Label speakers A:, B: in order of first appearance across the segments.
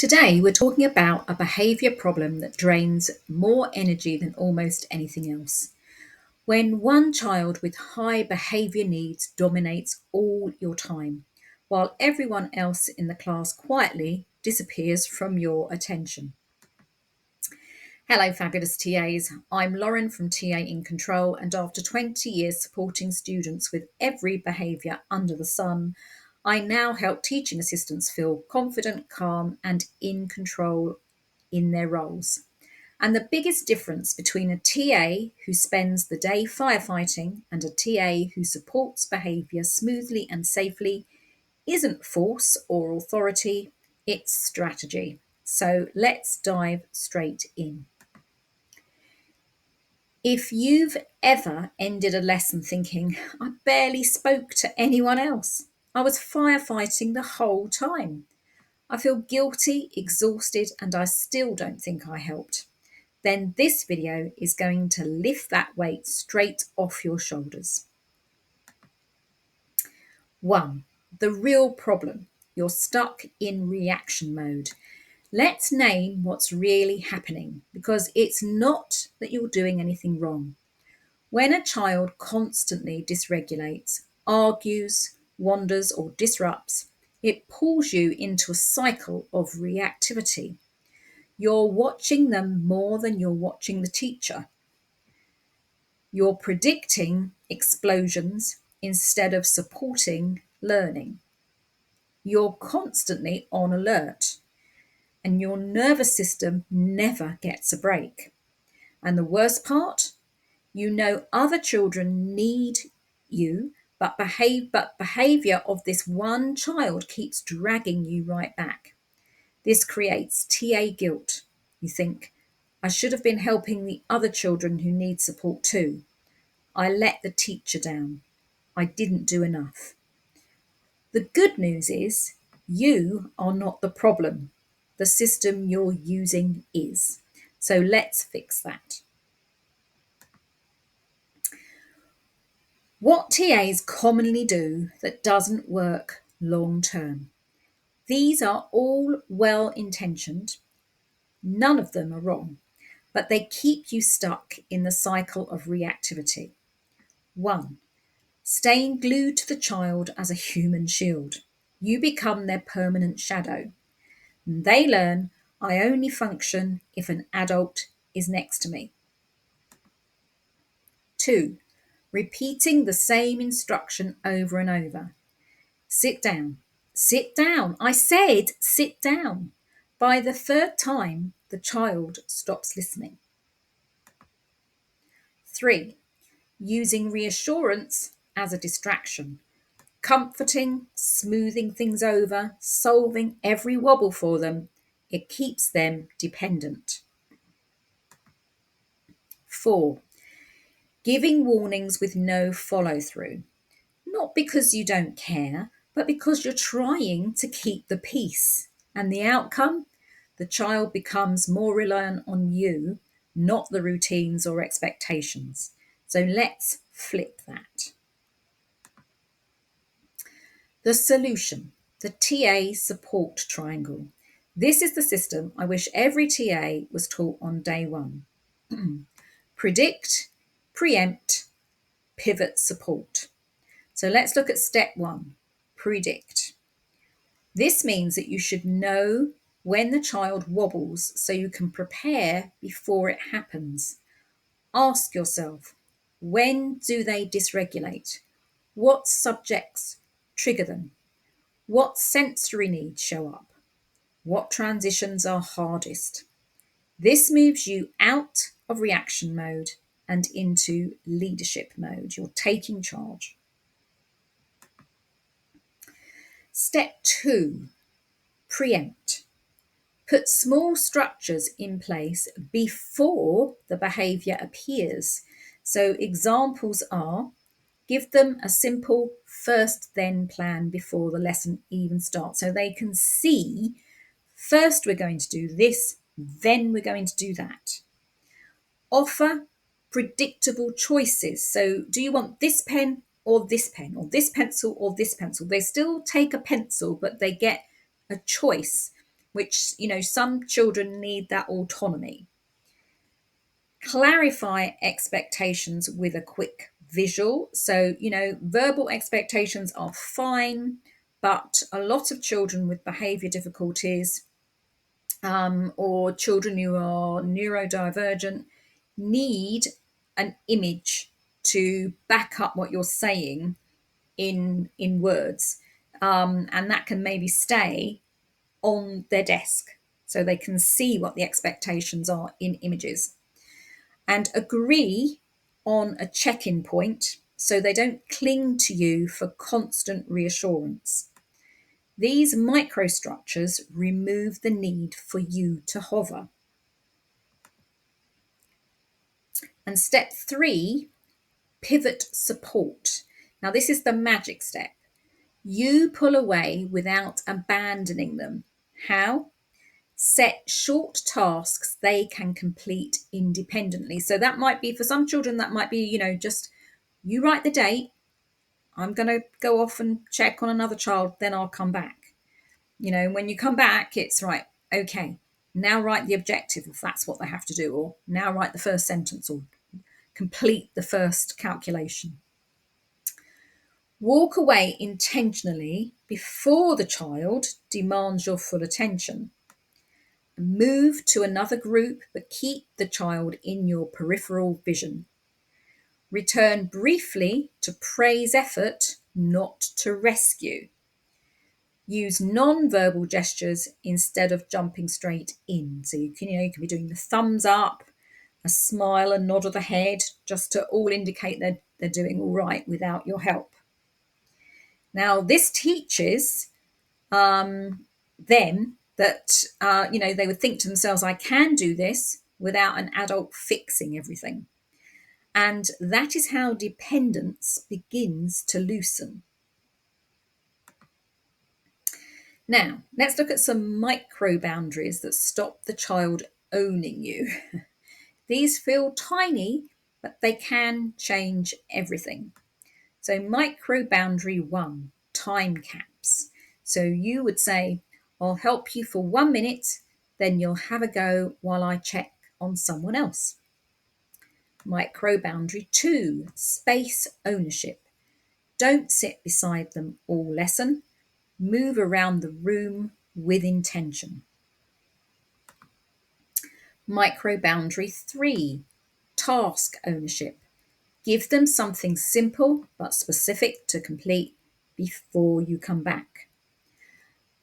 A: Today, we're talking about a behaviour problem that drains more energy than almost anything else. When one child with high behaviour needs dominates all your time, while everyone else in the class quietly disappears from your attention. Hello, fabulous TAs. I'm Lauren from TA in Control, and after 20 years supporting students with every behaviour under the sun, I now help teaching assistants feel confident, calm, and in control in their roles. And the biggest difference between a TA who spends the day firefighting and a TA who supports behaviour smoothly and safely isn't force or authority, it's strategy. So let's dive straight in. If you've ever ended a lesson thinking, I barely spoke to anyone else, I was firefighting the whole time. I feel guilty, exhausted, and I still don't think I helped, then this video is going to lift that weight straight off your shoulders. 1. The real problem. You're stuck in reaction mode. Let's name what's really happening, because it's not that you're doing anything wrong. When a child constantly dysregulates, argues, wanders, or disrupts, it pulls you into a cycle of reactivity. You're watching them more than you're watching the teacher. You're predicting explosions instead of supporting learning. You're constantly on alert, and your nervous system never gets a break. And the worst part, you know other children need you, but behavior of this one child keeps dragging you right back. This creates TA guilt. You think, I should have been helping the other children who need support too. I let the teacher down. I didn't do enough. The good news is you are not the problem. The system you're using is. So let's fix that. What TAs commonly do that doesn't work long term? These are all well intentioned. None of them are wrong, but they keep you stuck in the cycle of reactivity. 1. Staying glued to the child as a human shield. You become their permanent shadow. They learn, I only function if an adult is next to me. 2. Repeating the same instruction over and over. Sit down. Sit down. I said sit down. By the third time, the child stops listening. 3. Using reassurance as a distraction. Comforting, smoothing things over, solving every wobble for them. It keeps them dependent. 4. Giving warnings with no follow through. Not because you don't care, but because you're trying to keep the peace. And the outcome? The child becomes more reliant on you, not the routines or expectations. So let's flip that. The solution, the TA support triangle. This is the system I wish every TA was taught on day one. Predict, preempt, pivot, support. So let's look at step 1, predict. This means that you should know when the child wobbles so you can prepare before it happens. Ask yourself, when do they dysregulate? What subjects trigger them? What sensory needs show up? What transitions are hardest? This moves you out of reaction mode and into leadership mode. You're taking charge. Step 2, preempt. Put small structures in place before the behaviour appears. So examples are, give them a simple first then plan before the lesson even starts. So they can see, first we're going to do this, then we're going to do that. Offer predictable choices. So do you want this pen or this pen, or this pencil or this pencil? They still take a pencil, but they get a choice. which, some children need that autonomy. Clarify expectations with a quick visual. So, verbal expectations are fine, but a lot of children with behavior difficulties, or children who are neurodivergent, need an image to back up what you're saying in words, and that can maybe stay on their desk so they can see what the expectations are in images, and agree on a check-in point so they don't cling to you for constant reassurance. These microstructures remove the need for you to hover. And step 3, pivot support. Now, this is the magic step. You pull away without abandoning them. How? Set short tasks they can complete independently. So that might be, for some children, that might be, just you write the date. I'm going to go off and check on another child, then I'll come back. When you come back, it's right. Okay, now write the objective if that's what they have to do, or now write the first sentence, or complete the first calculation. Walk away intentionally before the child demands your full attention. Move to another group, but keep the child in your peripheral vision. Return briefly to praise effort, not to rescue. Use non-verbal gestures instead of jumping straight in. So you can be doing the thumbs up, a smile, a nod of the head, just to all indicate they're doing all right without your help. Now, this teaches them that, they would think to themselves, I can do this without an adult fixing everything. And that is how dependence begins to loosen. Now, let's look at some micro boundaries that stop the child owning you. These feel tiny, but they can change everything. So micro boundary 1, time caps. So you would say, I'll help you for 1 minute, then you'll have a go while I check on someone else. Micro boundary 2, space ownership. Don't sit beside them all lesson. Move around the room with intention. Micro boundary 3, task ownership. Give them something simple but specific to complete before you come back.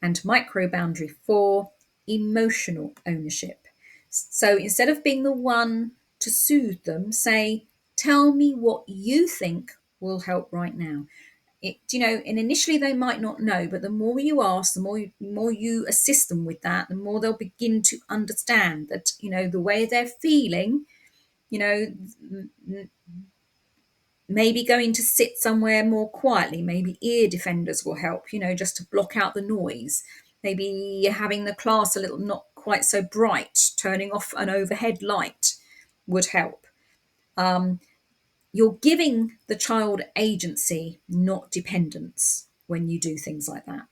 A: And micro boundary 4, emotional ownership. So instead of being the one to soothe them, say, tell me what you think will help right now. And initially they might not know, but the more you ask, the more you assist them with that, the more they'll begin to understand that, the way they're feeling, maybe going to sit somewhere more quietly, maybe ear defenders will help, just to block out the noise. Maybe having the class a little not quite so bright, turning off an overhead light would help. You're giving the child agency, not dependence, when you do things like that.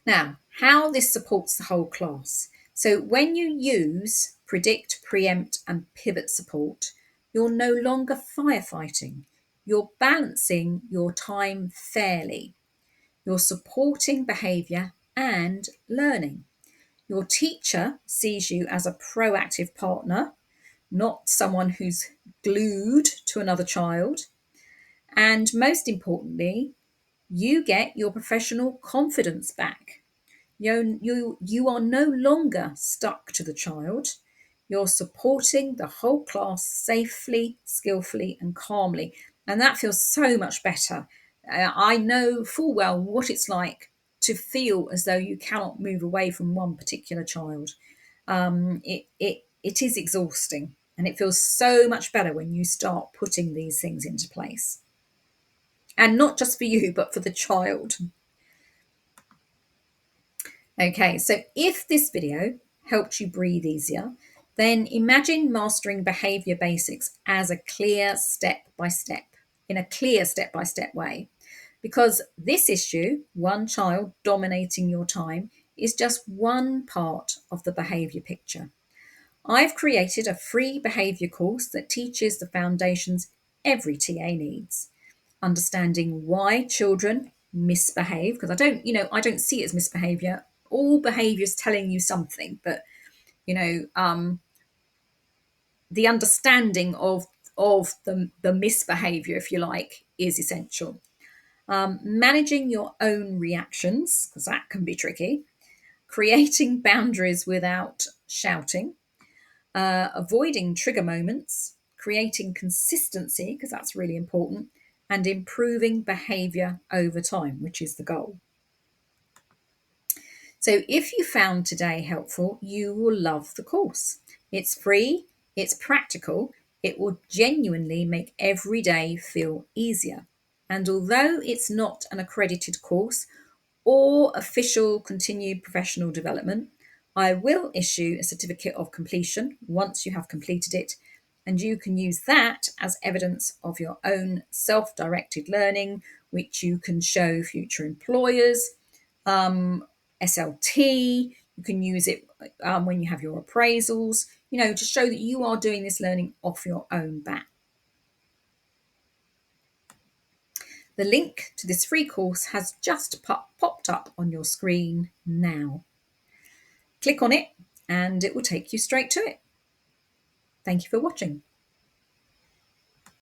A: Now, how this supports the whole class. So when you use predict, preempt, and pivot support, you're no longer firefighting. You're balancing your time fairly. You're supporting behaviour and learning. Your teacher sees you as a proactive partner, not someone who's glued to another child. And most importantly, you get your professional confidence back. You are no longer stuck to the child. You're supporting the whole class safely, skillfully, and calmly. And that feels so much better. I know full well what it's like to feel as though you cannot move away from one particular child. It is exhausting, and it feels so much better when you start putting these things into place. And not just for you, but for the child. Okay, so if this video helped you breathe easier, then imagine mastering behavior basics as a clear step-by-step, in a clear step-by-step way. because this issue, one child dominating your time, is just one part of the behaviour picture. I've created a free behaviour course that teaches the foundations every TA needs. Understanding why children misbehave, because I don't see it as misbehaviour. All behaviour is telling you something, but you know, the understanding of the misbehaviour, if you like, is essential. Managing your own reactions, because that can be tricky. Creating boundaries without shouting. Avoiding trigger moments. Creating consistency, because that's really important. And improving behaviour over time, which is the goal. So if you found today helpful, you will love the course. It's free, it's practical, it will genuinely make every day feel easier. And although it's not an accredited course or official continued professional development, I will issue a certificate of completion once you have completed it, and you can use that as evidence of your own self directed learning, which you can show future employers. SLT, you can use it when you have your appraisals, to show that you are doing this learning off your own bat. The link to this free course has just popped up on your screen now. Click on it and it will take you straight to it. Thank you for watching.